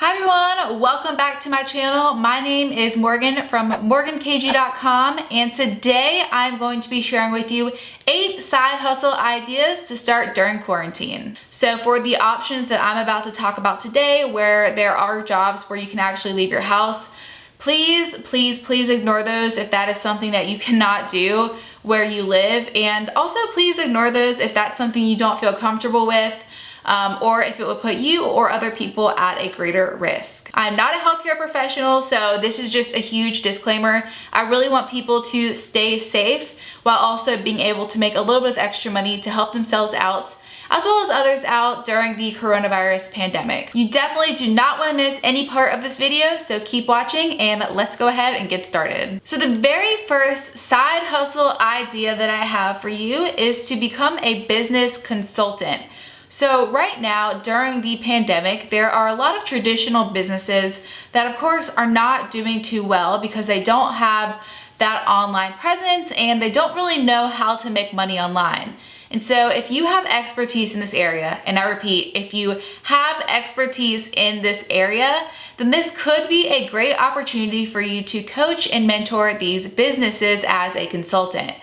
Hi everyone, welcome back to my channel. My name is Morgan from morgankg.com, and today I'm going to be sharing with you 8 side hustle ideas to start during quarantine. So for the options that I'm about to talk about today, where there are jobs where you can actually leave your house, please ignore those if that is something that you cannot do where you live, and also please ignore those if that's something you don't feel comfortable with. Or if it would put you or other people at a greater risk. I'm not a healthcare professional, so this is just a huge disclaimer. I really want people to stay safe while also being able to make a little bit of extra money to help themselves out, as well as others out during the coronavirus pandemic. You definitely do not want to miss any part of this video, so keep watching and let's go ahead and get started. So the very first side hustle idea that I have for you is to become a business consultant. So right now, during the pandemic, there are a lot of traditional businesses that of course are not doing too well because they don't have that online presence and they don't really know how to make money online. And so if you have expertise in this area, and I repeat, if you have expertise in this area, then this could be a great opportunity for you to coach and mentor these businesses as a consultant.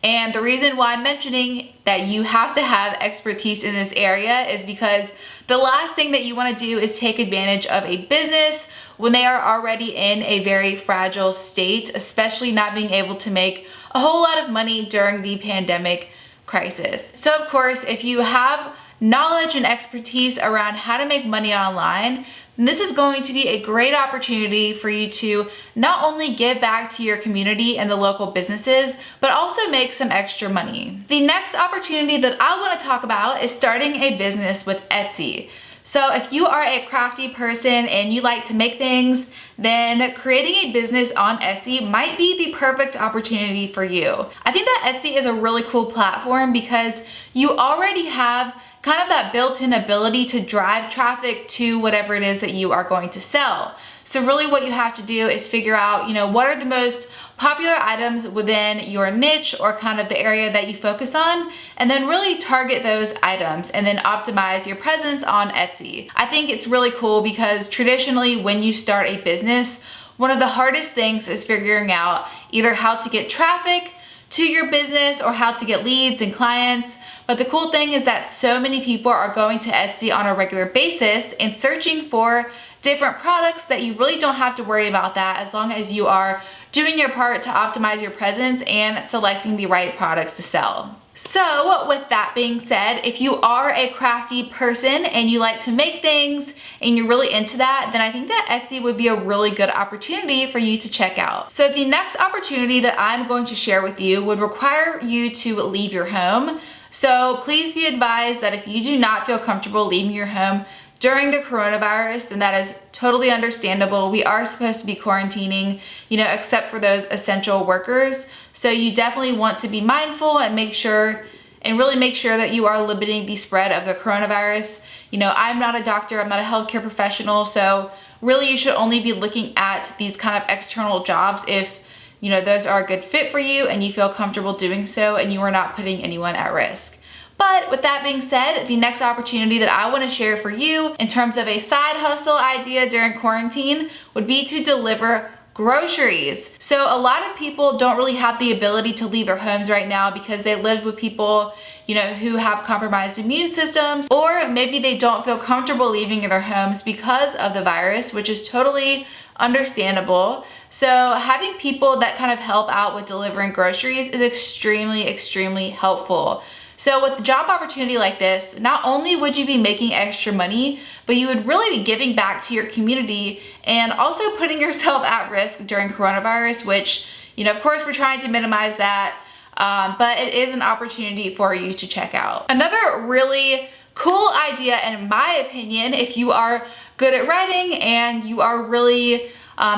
And the reason why I'm mentioning that you have to have expertise in this area is because the last thing that you want to do is take advantage of a business when they are already in a very fragile state, especially not being able to make a whole lot of money during the pandemic crisis. So of course, if you have knowledge and expertise around how to make money online, this is going to be a great opportunity for you to not only give back to your community and the local businesses, but also make some extra money. The next opportunity that I want to talk about is starting a business with Etsy. So if you are a crafty person and you like to make things, then creating a business on Etsy might be the perfect opportunity for you. I think that Etsy is a really cool platform because you already have kind of that built-in ability to drive traffic to whatever it is that you are going to sell. So really what you have to do is figure out, what are the most popular items within your niche or kind of the area that you focus on, and then really target those items and then optimize your presence on Etsy. I think it's really cool because traditionally when you start a business, one of the hardest things is figuring out either how to get traffic to your business or how to get leads and clients. But the cool thing is that so many people are going to Etsy on a regular basis and searching for different products that you really don't have to worry about that as long as you are doing your part to optimize your presence and selecting the right products to sell. So with that being said, if you are a crafty person and you like to make things and you're really into that, then I think that Etsy would be a really good opportunity for you to check out. So the next opportunity that I'm going to share with you would require you to leave your home. So please be advised that if you do not feel comfortable leaving your home during the coronavirus, then that is totally understandable. We are supposed to be quarantining, except for those essential workers. So you definitely want to be mindful and really make sure that you are limiting the spread of the coronavirus. I'm not a doctor, I'm not a healthcare professional, so really you should only be looking at these kind of external jobs if those are a good fit for you and you feel comfortable doing so and you are not putting anyone at risk. But with that being said, the next opportunity that I want to share for you in terms of a side hustle idea during quarantine would be to deliver groceries. So a lot of people don't really have the ability to leave their homes right now because they live with people who have compromised immune systems, or maybe they don't feel comfortable leaving their homes because of the virus, which is totally understandable. So having people that kind of help out with delivering groceries is extremely helpful. So with a job opportunity like this, not only would you be making extra money, but you would really be giving back to your community and also putting yourself at risk during coronavirus, which, of course we're trying to minimize that, but it is an opportunity for you to check out. Another really cool idea, in my opinion, if you are good at writing and you are really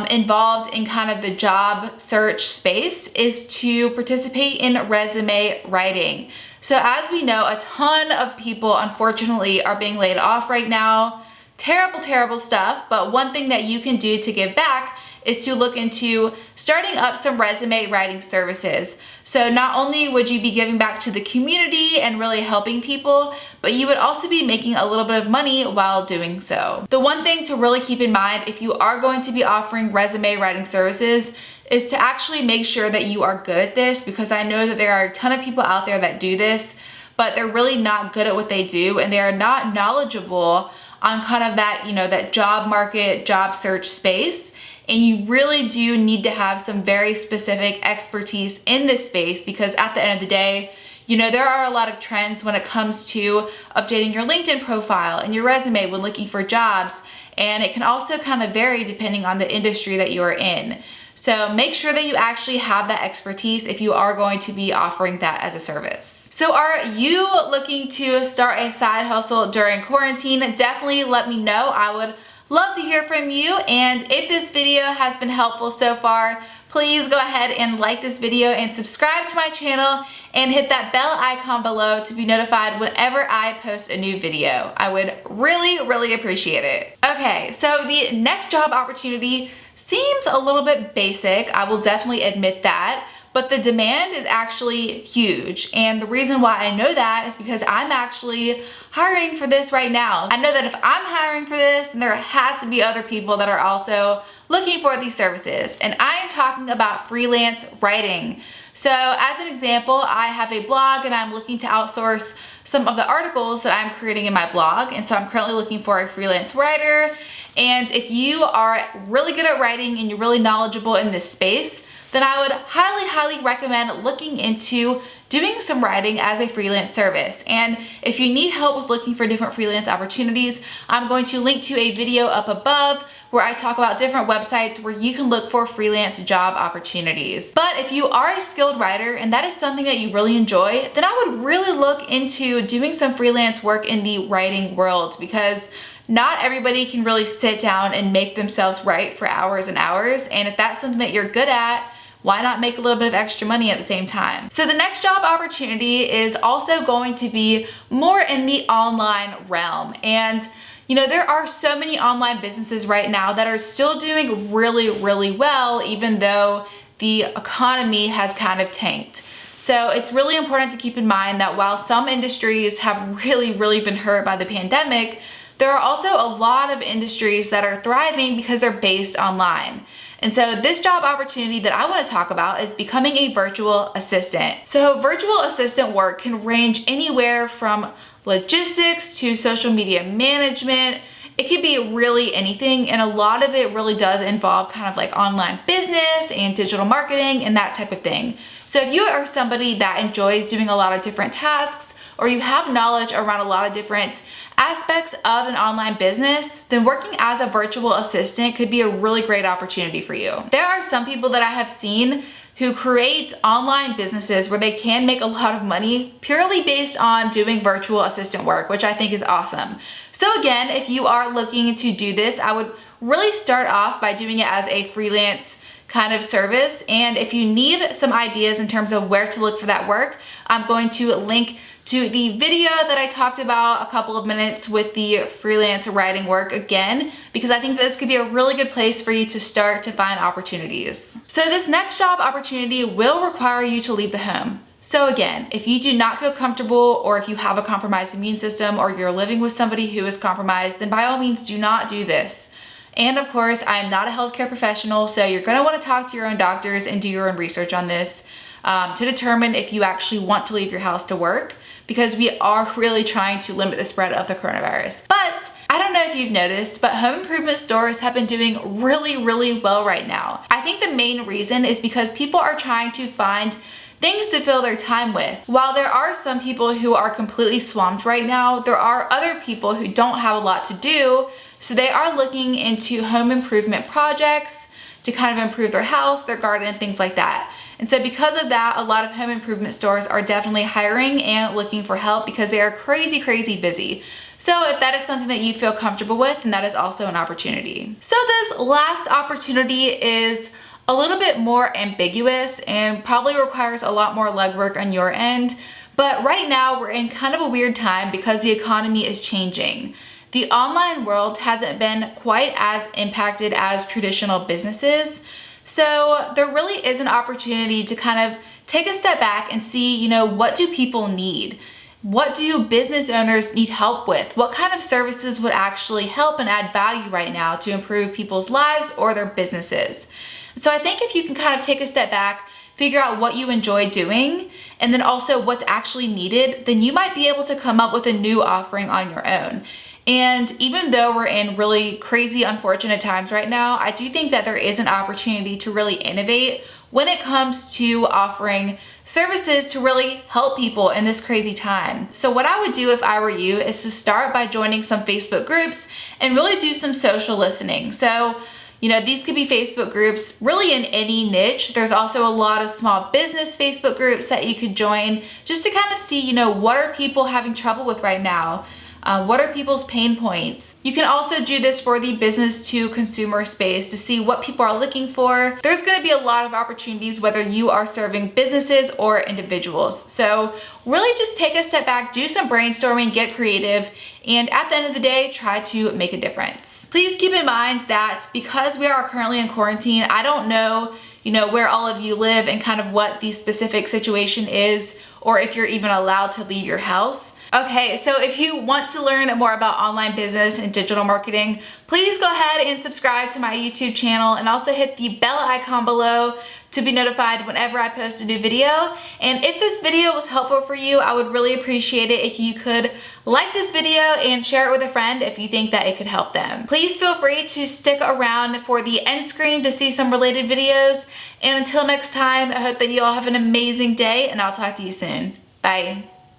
involved in kind of the job search space, is to participate in resume writing. So as we know, a ton of people unfortunately are being laid off right now terrible, terrible stuff. But one thing that you can do to give back is to look into starting up some resume writing services. So not only would you be giving back to the community and really helping people, but you would also be making a little bit of money while doing so. The one thing to really keep in mind if you are going to be offering resume writing services is to actually make sure that you are good at this, because I know that there are a ton of people out there that do this, but they're really not good at what they do, and they are not knowledgeable on kind of that, that job market, job search space. And you really do need to have some very specific expertise in this space, because at the end of the day, there are a lot of trends when it comes to updating your LinkedIn profile and your resume when looking for jobs. And it can also kind of vary depending on the industry that you're in. So make sure that you actually have that expertise if you are going to be offering that as a service. So are you looking to start a side hustle during quarantine? Definitely let me know. I would love to hear from you. And if this video has been helpful so far, please go ahead and like this video and subscribe to my channel and hit that bell icon below to be notified whenever I post a new video. I would really, really appreciate it. Okay, so the next job opportunity seems a little bit basic. I will definitely admit that. But the demand is actually huge. And the reason why I know that is because I'm actually hiring for this right now. I know that if I'm hiring for this, then there has to be other people that are also looking for these services. And I am talking about freelance writing. So as an example, I have a blog and I'm looking to outsource some of the articles that I'm creating in my blog. And so I'm currently looking for a freelance writer. And if you are really good at writing and you're really knowledgeable in this space, then I would highly, highly recommend looking into doing some writing as a freelance service. And if you need help with looking for different freelance opportunities, I'm going to link to a video up above where I talk about different websites where you can look for freelance job opportunities. But if you are a skilled writer and that is something that you really enjoy, then I would really look into doing some freelance work in the writing world, because not everybody can really sit down and make themselves write for hours and hours. And if that's something that you're good at, why not make a little bit of extra money at the same time? So the next job opportunity is also going to be more in the online realm. And there are so many online businesses right now that are still doing really, really well, even though the economy has kind of tanked. So it's really important to keep in mind that while some industries have really, really been hurt by the pandemic, there are also a lot of industries that are thriving because they're based online. And so this job opportunity that I want to talk about is becoming a virtual assistant. So virtual assistant work can range anywhere from logistics to social media management. It could be really anything, and a lot of it really does involve kind of like online business and digital marketing and that type of thing. So if you are somebody that enjoys doing a lot of different tasks, or you have knowledge around a lot of different aspects of an online business, then working as a virtual assistant could be a really great opportunity for you. There are some people that I have seen who create online businesses where they can make a lot of money purely based on doing virtual assistant work, which I think is awesome. So again, if you are looking to do this, I would really start off by doing it as a freelance kind of service. And if you need some ideas in terms of where to look for that work, I'm going to link to the video that I talked about a couple of minutes with the freelance writing work again, because I think this could be a really good place for you to start to find opportunities. So this next job opportunity will require you to leave the home. So again, if you do not feel comfortable, or if you have a compromised immune system, or you're living with somebody who is compromised, then by all means do not do this. And of course, I am not a healthcare professional, so you're gonna wanna talk to your own doctors and do your own research on this to determine if you actually want to leave your house to work, because we are really trying to limit the spread of the coronavirus. But I don't know if you've noticed, but home improvement stores have been doing really, really well right now. I think the main reason is because people are trying to find things to fill their time with. While there are some people who are completely swamped right now, there are other people who don't have a lot to do, so they are looking into home improvement projects to kind of improve their house, their garden, things like that. And so because of that, a lot of home improvement stores are definitely hiring and looking for help because they are crazy, crazy busy. So if that is something that you feel comfortable with, then that is also an opportunity. So this last opportunity is a little bit more ambiguous and probably requires a lot more legwork on your end. But right now we're in kind of a weird time because the economy is changing. the online world hasn't been quite as impacted as traditional businesses. So there really is an opportunity to kind of take a step back and see, what do people need? What do business owners need help with? What kind of services would actually help and add value right now to improve people's lives or their businesses? So I think if you can kind of take a step back, figure out what you enjoy doing, and then also what's actually needed, then you might be able to come up with a new offering on your own. And even though we're in really crazy, unfortunate times right now, I do think that there is an opportunity to really innovate when it comes to offering services to really help people in this crazy time. So what I would do if I were you is to start by joining some Facebook groups and really do some social listening. So these could be Facebook groups really in any niche. There's also a lot of small business Facebook groups that you could join just to kind of see, what are people having trouble with right now? What are people's pain points? You can also do this for the business to consumer space to see what people are looking for. There's going to be a lot of opportunities whether you are serving businesses or individuals. So really just take a step back, do some brainstorming, get creative, and at the end of the day, try to make a difference. Please keep in mind that because we are currently in quarantine, I don't know where all of you live and kind of what the specific situation is, or if you're even allowed to leave your house. Okay, so if you want to learn more about online business and digital marketing, please go ahead and subscribe to my YouTube channel and also hit the bell icon below to be notified whenever I post a new video. And if this video was helpful for you, I would really appreciate it if you could like this video and share it with a friend if you think that it could help them. Please feel free to stick around for the end screen to see some related videos. And until next time, I hope that you all have an amazing day and I'll talk to you soon. Bye.